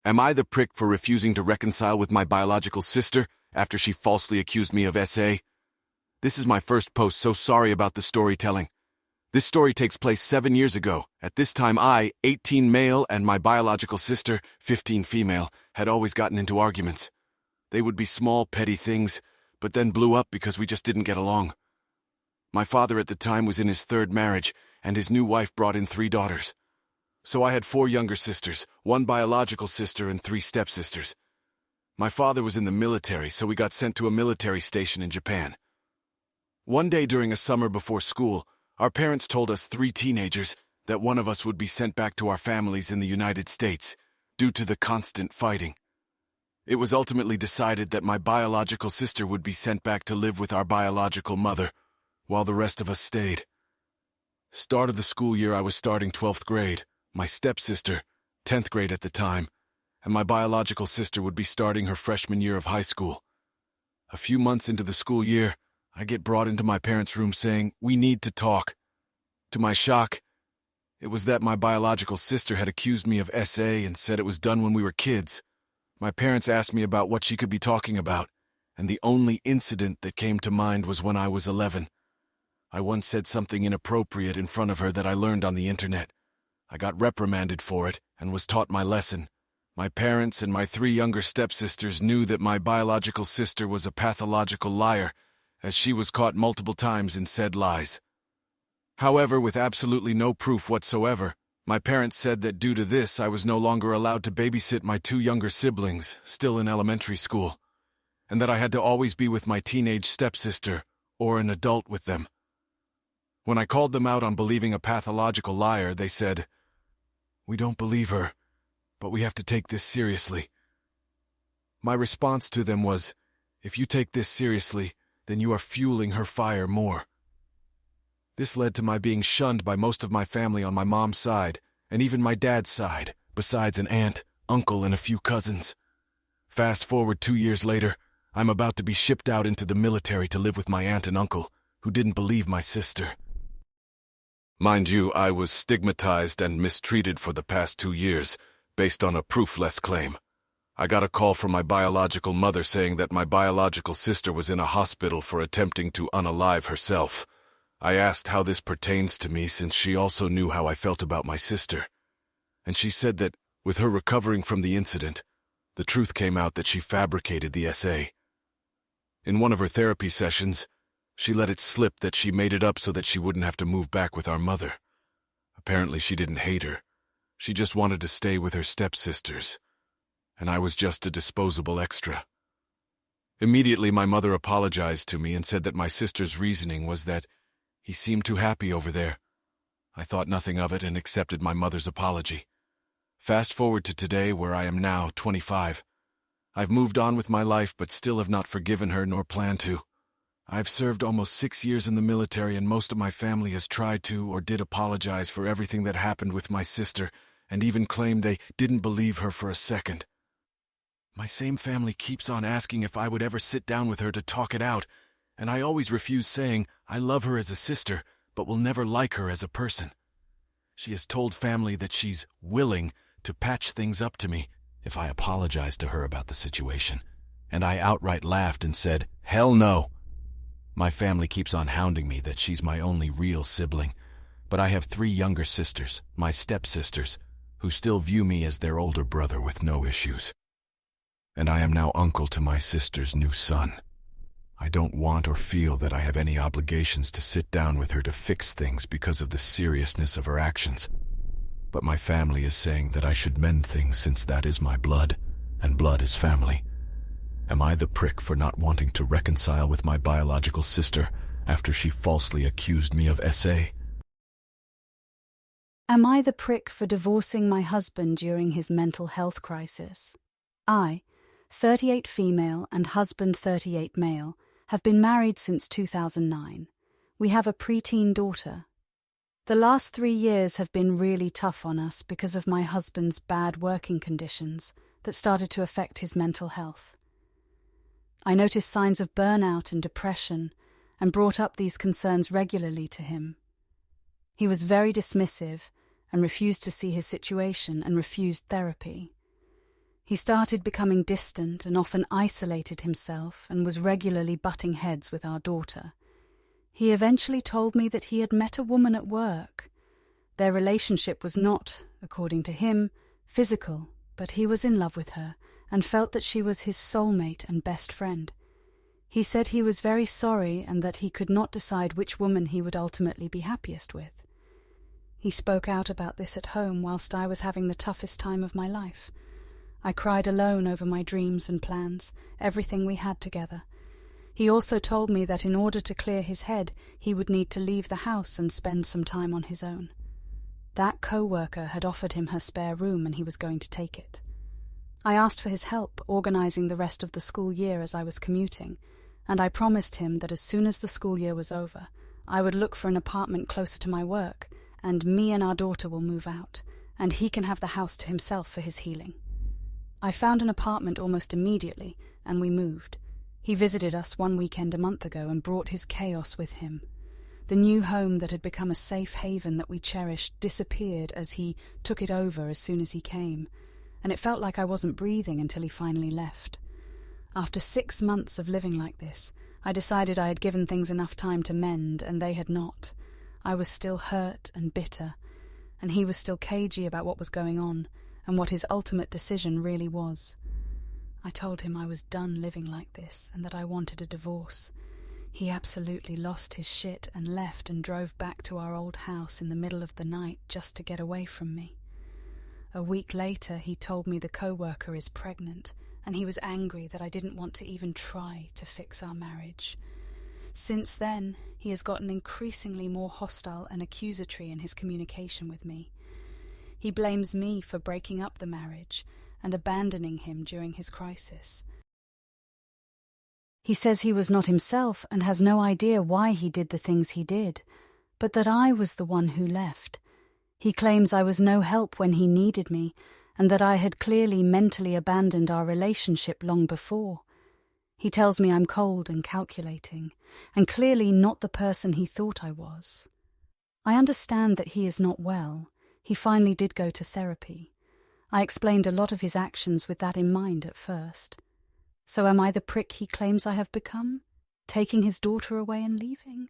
Am I the prick for refusing to reconcile with my biological sister after she falsely accused me of SA? This is my first post, so sorry about the storytelling. This story takes place 7 years ago. At this time I, 18 male, and my biological sister, 15 female, had always gotten into arguments. They would be small, petty things, but then blew up because we just didn't get along. My father at the time was in his 3rd marriage, and his new wife brought in 3 daughters. So I had 4 younger sisters, 1 biological sister and 3 stepsisters. My father was in the military, so we got sent to a military station in Japan. One day during a summer before school, our parents told us 3 teenagers that one of us would be sent back to our families in the United States due to the constant fighting. It was ultimately decided that my biological sister would be sent back to live with our biological mother, while the rest of us stayed. Start of the school year I was starting 12th grade, my stepsister, 10th grade at the time, and my biological sister would be starting her freshman year of high school. A few months into the school year, I get brought into my parents' room saying, "We need to talk." To my shock, it was that my biological sister had accused me of SA and said it was done when we were kids. My parents asked me about what she could be talking about, and the only incident that came to mind was when I was 11. I once said something inappropriate in front of her that I learned on the internet. I got reprimanded for it and was taught my lesson. My parents and my 3 younger stepsisters knew that my biological sister was a pathological liar, as she was caught multiple times in said lies. However, with absolutely no proof whatsoever, my parents said that due to this I was no longer allowed to babysit my 2 younger siblings, still in elementary school, and that I had to always be with my teenage stepsister, or an adult with them. When I called them out on believing a pathological liar, they said, "We don't believe her, but we have to take this seriously." My response to them was, "If you take this seriously, then you are fueling her fire more." This led to my being shunned by most of my family on my mom's side, and even my dad's side, besides an aunt, uncle, and a few cousins. Fast forward 2 years later, I'm about to be shipped out into the military to live with my aunt and uncle, who didn't believe my sister. Mind you, I was stigmatized and mistreated for the past 2 years, based on a proofless claim. I got a call from my biological mother saying that my biological sister was in a hospital for attempting to unalive herself. I asked how this pertains to me since she also knew how I felt about my sister. And she said that, with her recovering from the incident, the truth came out that she fabricated the SA. In one of her therapy sessions, she let it slip that she made it up so that she wouldn't have to move back with our mother. Apparently she didn't hate her. She just wanted to stay with her stepsisters. And I was just a disposable extra. Immediately my mother apologized to me and said that my sister's reasoning was that he seemed too happy over there. I thought nothing of it and accepted my mother's apology. Fast forward to today, where I am now 25. I've moved on with my life but still have not forgiven her nor plan to. I've served almost 6 years in the military, and most of my family has tried to or did apologize for everything that happened with my sister, and even claimed they didn't believe her for a second. My same family keeps on asking if I would ever sit down with her to talk it out, and I always refuse, saying I love her as a sister, but will never like her as a person. She has told family that she's willing to patch things up to me if I apologize to her about the situation, and I outright laughed and said, "Hell no." My family keeps on hounding me that she's my only real sibling, but I have 3 younger sisters, my stepsisters, who still view me as their older brother with no issues. And I am now uncle to my sister's new son. I don't want or feel that I have any obligations to sit down with her to fix things because of the seriousness of her actions. But my family is saying that I should mend things since that is my blood, and blood is family. Am I the prick for not wanting to reconcile with my biological sister after she falsely accused me of SA? Am I the prick for divorcing my husband during his mental health crisis? I, 38 female and husband 38 male, have been married since 2009. We have a preteen daughter. The last 3 years have been really tough on us because of my husband's bad working conditions that started to affect his mental health. I noticed signs of burnout and depression and brought up these concerns regularly to him. He was very dismissive and refused to see his situation and refused therapy. He started becoming distant and often isolated himself and was regularly butting heads with our daughter. He eventually told me that he had met a woman at work. Their relationship was not, according to him, physical, but he was in love with her and felt that she was his soulmate and best friend. He said he was very sorry and that he could not decide which woman he would ultimately be happiest with. He spoke out about this at home whilst I was having the toughest time of my life. I cried alone over my dreams and plans, everything we had together. He also told me that in order to clear his head, he would need to leave the house and spend some time on his own. That co-worker had offered him her spare room and he was going to take it. I asked for his help organising the rest of the school year as I was commuting, and I promised him that as soon as the school year was over, I would look for an apartment closer to my work, and me and our daughter will move out, and he can have the house to himself for his healing. I found an apartment almost immediately, and we moved. He visited us one weekend a month ago and brought his chaos with him. The new home that had become a safe haven that we cherished disappeared as he took it over as soon as he came, and it felt like I wasn't breathing until he finally left. After 6 months of living like this, I decided I had given things enough time to mend, and they had not. I was still hurt and bitter, and he was still cagey about what was going on and what his ultimate decision really was. I told him I was done living like this and that I wanted a divorce. He absolutely lost his shit and left and drove back to our old house in the middle of the night just to get away from me. A week later, he told me the co-worker is pregnant, and he was angry that I didn't want to even try to fix our marriage. Since then, he has gotten increasingly more hostile and accusatory in his communication with me. He blames me for breaking up the marriage and abandoning him during his crisis. He says he was not himself and has no idea why he did the things he did, but that I was the one who left. He claims I was no help when he needed me, and that I had clearly mentally abandoned our relationship long before. He tells me I'm cold and calculating, and clearly not the person he thought I was. I understand that he is not well. He finally did go to therapy. I explained a lot of his actions with that in mind at first. So am I the prick he claims I have become, taking his daughter away and leaving?